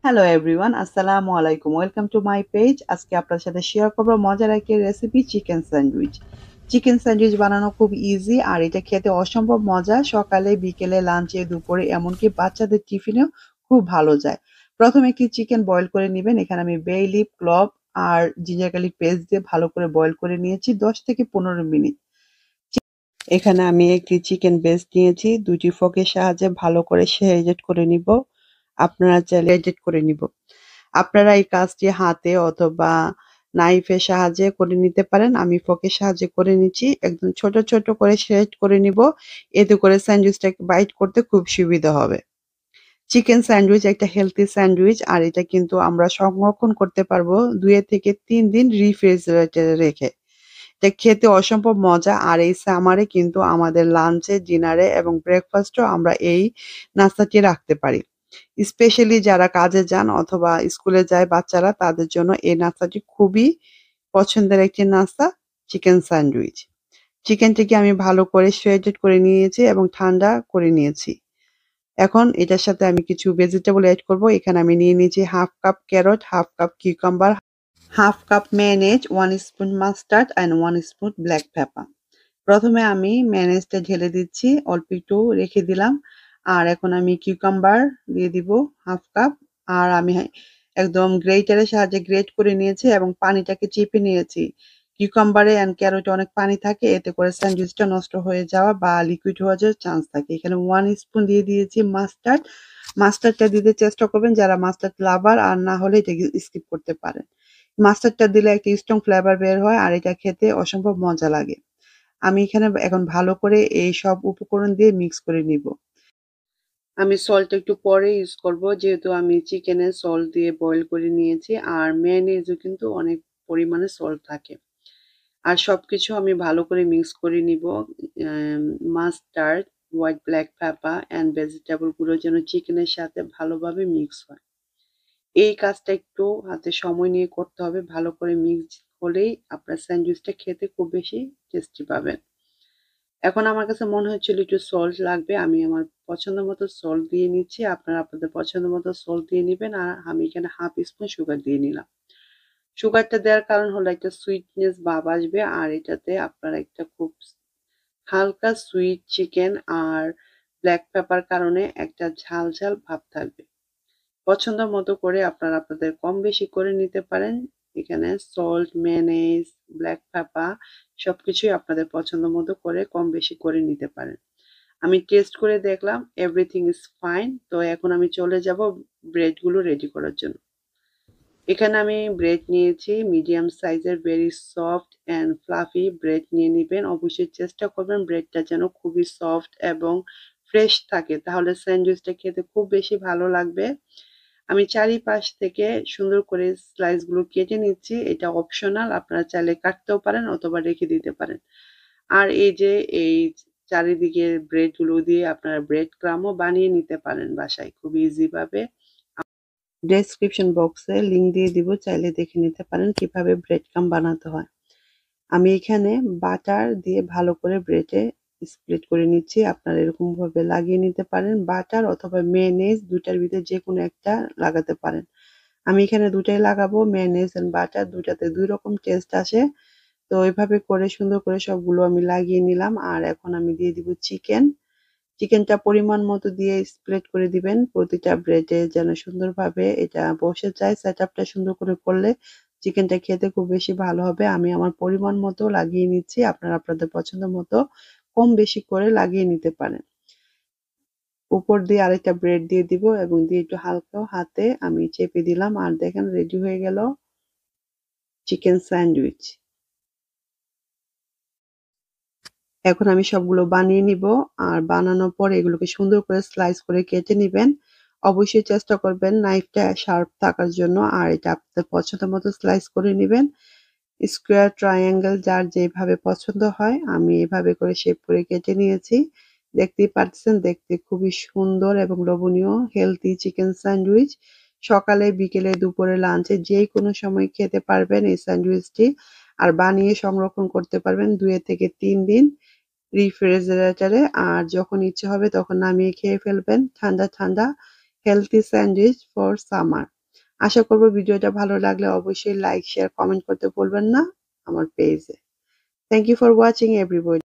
Hello everyone, আসসালামু আলাইকুম। Welcome to my page. আজকে আপনার সাথে শেয়ার করবো মজার একটি recipe, chicken sandwich. Chicken sandwich বানানো খুব ইজি আর এটা খেতে অসম্ভব মজা। সকালে, বিকেলে, লাঞ্চে, দুপুরে এমনকি বাচ্চাদের টিফিনেও খুব ভালো যায়। প্রথমে একটি চিকেন বয়েল করে নেবেন। এখানে আমি বে লিফ, ক্লভ আর জিঞ্জার গার্লিক পেস্ট দিয়ে ভালো করে বয়েল করে নিয়েছি 10 থেকে 15 মিনিট। এখানে আমি একটি চিকেন ব্রেস্ট নিয়েছি। ২টি ফোর্কের সাহায্যে ভালো করে সেরেট করে নিব। আপনারা চাইলে এডিট করে নিব। আপনারা এই কাজটি হাতে অথবা নাইফের সাহায্যে করে নিতে পারেন। আমি ফোর্কের সাহায্যে করে নিচ্ছি। একদম ছোট, ছোট করে সেট করে নিব। এতে করে স্যান্ডউইচটাকে বাইট করতে খুব সুবিধা হবে। চিকেন স্যান্ডউইচ একটা হেলথি স্যান্ডউইচ আর এটা কিন্তু আমরা সংরক্ষণ করতে পারবো ২ থেকে ৩ দিন রেফ্রিজারেটরে রেখে। এটা খেতে অসম্ভব মজা আর এই সামারে কিন্তু আমাদের লাঞ্চে, ডিনারে এবং ব্রেকফাস্টেও আমরা এই নাস্তাটি রাখতে পারি। স্পেশালি যারা কাজে যান অথবা স্কুলে যায় বাচ্চারা তাদের জন্য এই নাস্তাটি খুবই পছন্দের একটি নাস্তা, চিকেন স্যান্ডউইচ। চিকেনটিকে আমি ভালো করে শ্রেডেড করে নিয়েছি এবং ঠান্ডা করে নিয়েছি। এখন এটার সাথে আমি কিছু ভেজিটেবল এড করব। এখানে আমি নিয়ে নিয়েছি 1/2 cup carrot, 1/2 cup cucumber, 1/2 cup mayonnaise, 1 spoon mustard and 1 spoon black pepper. প্রথমে আমি মেয়োনিজটা ঢেলে দিচ্ছি, অল্প একটু রেখে দিলাম। আর এখন আমি কিউকাম্বার দিয়ে দিব 1/2 কাপ। আর আমি একদম গ্রেটারের সাহায্যে গ্রেট করে নিয়েছি এবং পানিটাকে চিপে নিয়েছি। কিউকাম্বারে অ্যান্ড ক্যারটে অনেক পানি থাকে, এতে করে স্যান্ডউইচটা নষ্ট হয়ে যাওয়া বা লিকুইড হয়ে যাওয়ার চান্স থাকে। এখানে 1 স্পুন দিয়ে দিয়েছি মাস্টার্ড। মাস্টার্ডটা দিতে চেষ্টা করবেন যারা মাস্টার্ড লাভার, আর না হলে এটাকে স্কিপ করতে পারেন। মাস্টার্ডটা দিলে একটা স্ট্রং ফ্লেভার বের হয় আর এটা খেতে অসম্ভব মজা লাগে। আমি এখানে এখন ভালো করে এই সব উপকরণ দিয়ে মিক্স করে নিব। আমি সল্ট একটু পরে ইউজ করব যেহেতু আমি চিকেনে সল্ট দিয়ে বয়েল করে নিয়েছি আর মেয়োনিজেও কিন্তু অনেক পরিমাণে সল্ট থাকে। আর সবকিছু আমি ভালো করে মিক্স করে নিব। Mustard, white black pepper and vegetable গুলো যেন চিকেনের সাথে ভালোভাবে মিক্স হয়। এই কাজটা একটু হাতে সময় নিয়ে করতে হবে। ভালো করে মিক্স হলেই আপনার স্যান্ডউইচটা খেতে খুব বেশি টেস্টি পাবেন। এখন আমার কাছে মনে হচ্ছিল একটু সল্ট লাগবে। আমি আমার পছন্দ মতো সল্ট দিয়ে নিচ্ছি। আপনারা আপনাদের পছন্দ মতো সল্ট দিয়ে নিবেন। আর আমি এখানে 1/2 স্পুন সুগার দিয়ে নিলাম। সুগারটা দেওয়ার কারণ হলো একটা সুইটনেস ভাব আসবে আর এটাতে আপনার একটা খুব হালকা সুইট চিকেন আর ব্ল্যাক পেপার কারণে একটা ঝাল, ঝাল ভাব থাকবে। পছন্দ মতো করে আপনারা আপনাদের কম বেশি করে নিতে পারেন। এখানে সল্ট, মেয়োনিজ, ব্ল্যাক পেপার সবকিছুই আপনাদের পছন্দ মতো করে কম বেশি করে নিতে পারেন। আমি টেস্ট করে দেখলাম এভরিথিং ইজ ফাইন। তো এখন আমি চলে যাব ব্রেডগুলো রেডি করার জন্য। এখানে আমি ব্রেড নিয়েছি মিডিয়াম সাইজের very soft and fluffy bread নিয়ে নিবেন। অবশ্যই চেষ্টা করবেন ব্রেডটা যেন খুবই সফট এবং ফ্রেশ থাকে, তাহলে স্যান্ডউইচটা খেতে খুব বেশি ভালো লাগবে। আমি চারিপাশ থেকে সুন্দর করে স্লাইসগুলো কেটে নিচ্ছি। এটা অপশনাল, আপনারা চাইলে কাটতেও পারেন অথবা রেখে দিতে পারেন। আর এই যে এই চারিদিকের ব্রেডগুলো দিয়ে আপনারা ব্রেড ক্রামও বানিয়ে নিতে পারেন বাসায় খুব ইজি ভাবে। ডেসক্রিপশন বক্সে লিংক দিয়ে দিব, চাইলে দেখে নিতে পারেন কিভাবে ব্রেড ক্রাম্ব বানাতে হয়। আমি এখানে বাটার দিয়ে ভালো করে ব্রেডে স্প্লিট করে নিচ্ছি। আপনারা এরকম ভাবে লাগিয়ে নিতে পারেন। বাটার অথবা মেয়োনিজ দুটার ভিতরে যে কোনো একটা লাগাতে পারেন। আমি এখানে দুটাই লাগাবো, মেয়োনিজ এন্ড বাটার। দুটাতে দুই রকম টেস্ট আসে। তো এভাবে করে সুন্দর করে সবগুলো আমি লাগিয়ে নিলাম। আর এখন আমি দিয়ে দিব চিকেন। চিকেনটা পরিমাণ মতো দিয়ে স্প্রেড করে দিবেন প্রতিটা ব্রেডে যেন সুন্দরভাবে এটা বসে যায়। সেটআপটা সুন্দর করে করলে চিকেনটা খেতে খুব বেশি ভালো হবে। আমি আমার পরিমাণ মতো লাগিয়ে নিচ্ছি। আপনারা আপনাদের পছন্দ মতো কম বেশি করে লাগিয়ে নিতে পারেন। উপর দিয়ে আরেকটা ব্রেড দিয়ে দিব এবং দিয়ে একটু হালকা হাতে আমি চেপে দিলাম। আর দেখেন রেডি হয়ে গেল চিকেন স্যান্ডউইচ। এখন আমি সবগুলো বানিয়ে নিব। আর বানানোর পরে এগুলোকে সুন্দর করে স্লাইস করে কেটে নিবেন। অবশ্যই চেষ্টা করবেন নাইফটা শার্প থাকার জন্য। আর এটা আপনাদের পছন্দ মতো স্লাইস করে নিবেন। স্কোয়ার, ট্রায়াঙ্গেল যার যেভাবে পছন্দ হয় আমি এভাবে করে শেপ করে কেটে নিয়েছি। দেখতেই পাচ্ছেন দেখতে খুবই সুন্দর এবং লোভনীয় হেলথি চিকেন স্যান্ডউইচ। সকালে, বিকেলে, দুপুরে, লাঞ্চে যেকোনো সময় খেতে পারবেন এই স্যান্ডউইচটি। আর বানিয়ে সংরক্ষণ করতে পারবেন ২ থেকে ৩ দিন রেফ্রিজারেটরে। আর যখন ইচ্ছে হবে তখন নামিয়ে খেয়ে ফেলবেন ঠান্ডা, ঠান্ডা হেলথি স্যান্ডউইচ ফর সামার। আশা করব ভিডিওটা ভালো লাগলে অবশ্যই লাইক, শেয়ার, কমেন্ট করতে ভুলবেন না আমার পেজে। Thank you for watching everybody.